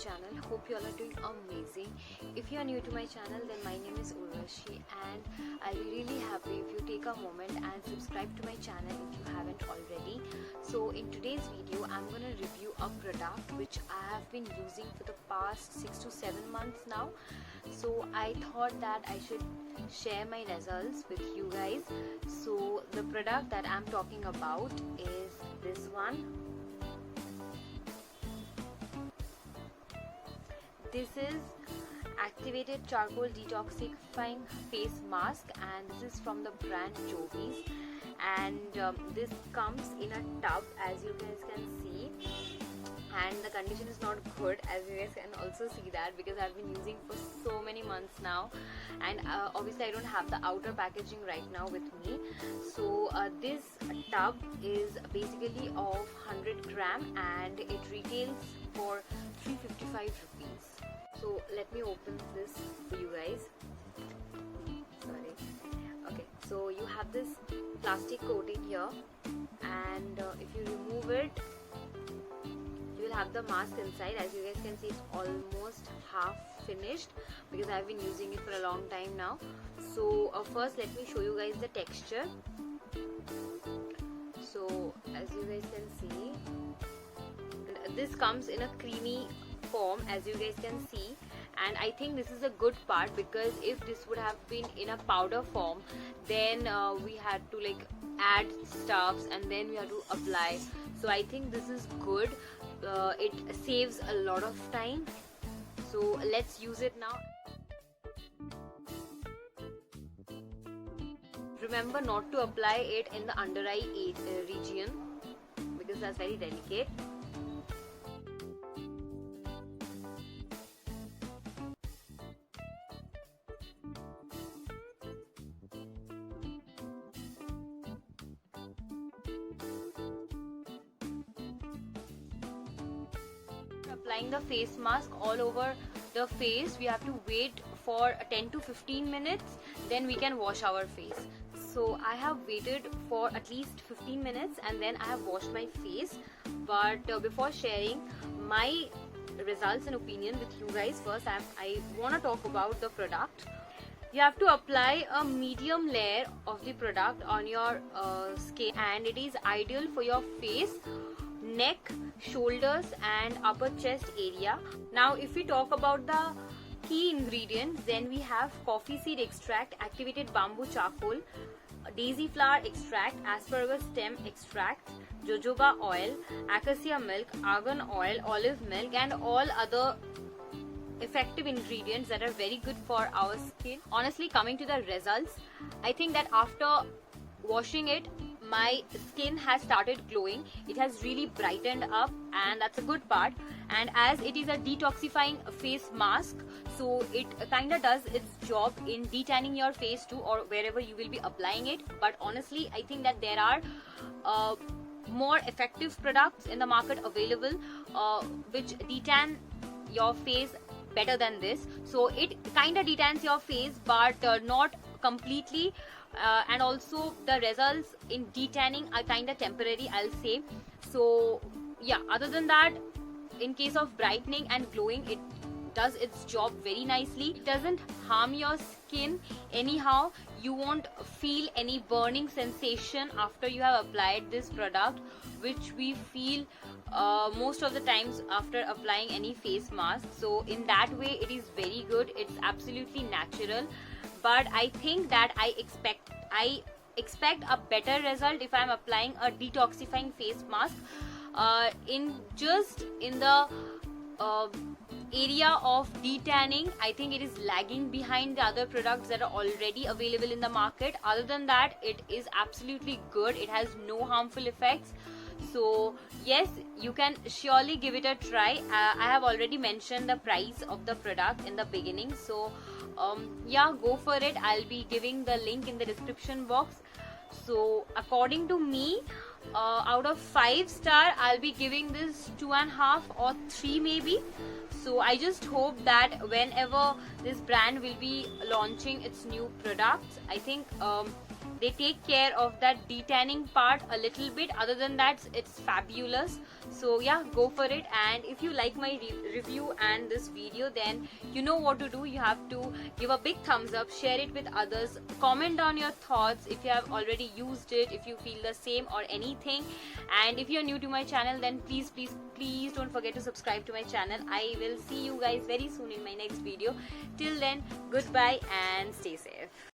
channel. Hope you all are doing amazing. If you are new to my channel, then my name is Urvashi and I'll be really happy if you take a moment and subscribe to my channel if you haven't already. So in today's video, I'm going to review a product which I have been using for the past 6 to 7 months now. So I thought that I should share my results with you guys. So the product that I'm talking about is this one. This is activated charcoal detoxifying face mask and this is from the brand Jovis, and this comes in a tub, as you guys can see, and the condition is not good, as you guys can also see that, because I've been using for so many months now, and obviously I don't have the outer packaging right now with me. So this tub is basically of 100 gram and it retails for 355 rupees. So let me open this for you guys. Sorry. Okay, so you have this plastic coating here, and if you remove it, you will have the mask inside. As you guys can see, it's almost half finished because I've been using it for a long time now. So first let me show you guys the texture. So as you guys can see, this comes in a creamy form, as you guys can see, and I think this is a good part, because if this would have been in a powder form, then we had to like add stuffs and then we had to apply. So I think this is good. It saves a lot of time. So let's use it now. Remember not to apply it in the under eye region, because that's very delicate. Applying the face mask all over the face, we have to wait for 10 to 15 minutes, then we can wash our face. So I have waited for at least 15 minutes and then I have washed my face. But before sharing my results and opinion with you guys, first I want to talk about the product. You have to apply a medium layer of the product on your skin, and it is ideal for your face, neck, shoulders and upper chest area. Now if we talk about the key ingredients, then we have coffee seed extract, activated bamboo charcoal, daisy flower extract, asparagus stem extract, jojoba oil, acacia milk, argan oil, olive milk and all other effective ingredients that are very good for our skin. Honestly, coming to the results, I think that after washing it, my skin has started glowing. It has really brightened up, and that's a good part. And as it is a detoxifying face mask, so it kind of does its job in detanning your face too, or wherever you will be applying it. But honestly, I think that there are more effective products in the market available which detan your face better than this. So it kind of detans your face, but not completely. And also the results in detanning are kind of temporary, I'll say. So yeah, other than that, in case of brightening and glowing, it does its job very nicely. It doesn't harm your skin anyhow. You won't feel any burning sensation after you have applied this product, which we feel most of the times after applying any face mask. So in that way, it is very good. It's absolutely natural. But I think that I expect a better result if I'm applying a detoxifying face mask. In the area of detanning, I think it is lagging behind the other products that are already available in the market. Other than that, it is absolutely good. It has no harmful effects. So yes, you can surely give it a try. I have already mentioned the price of the product in the beginning, so yeah, go for it. I'll be giving the link in the description box. So according to me, out of 5 star, I'll be giving this 2.5 or 3 maybe. So I just hope that whenever this brand will be launching its new products, I think They take care of that detanning part a little bit. Other than that, it's fabulous. So yeah, go for it. And if you like my review and this video, then you know what to do. You have to give a big thumbs up, share it with others, comment on your thoughts if you have already used it, if you feel the same or anything. And if you're new to my channel, then please don't forget to subscribe to my channel. I will see you guys very soon in my next video. Till then, goodbye and stay safe.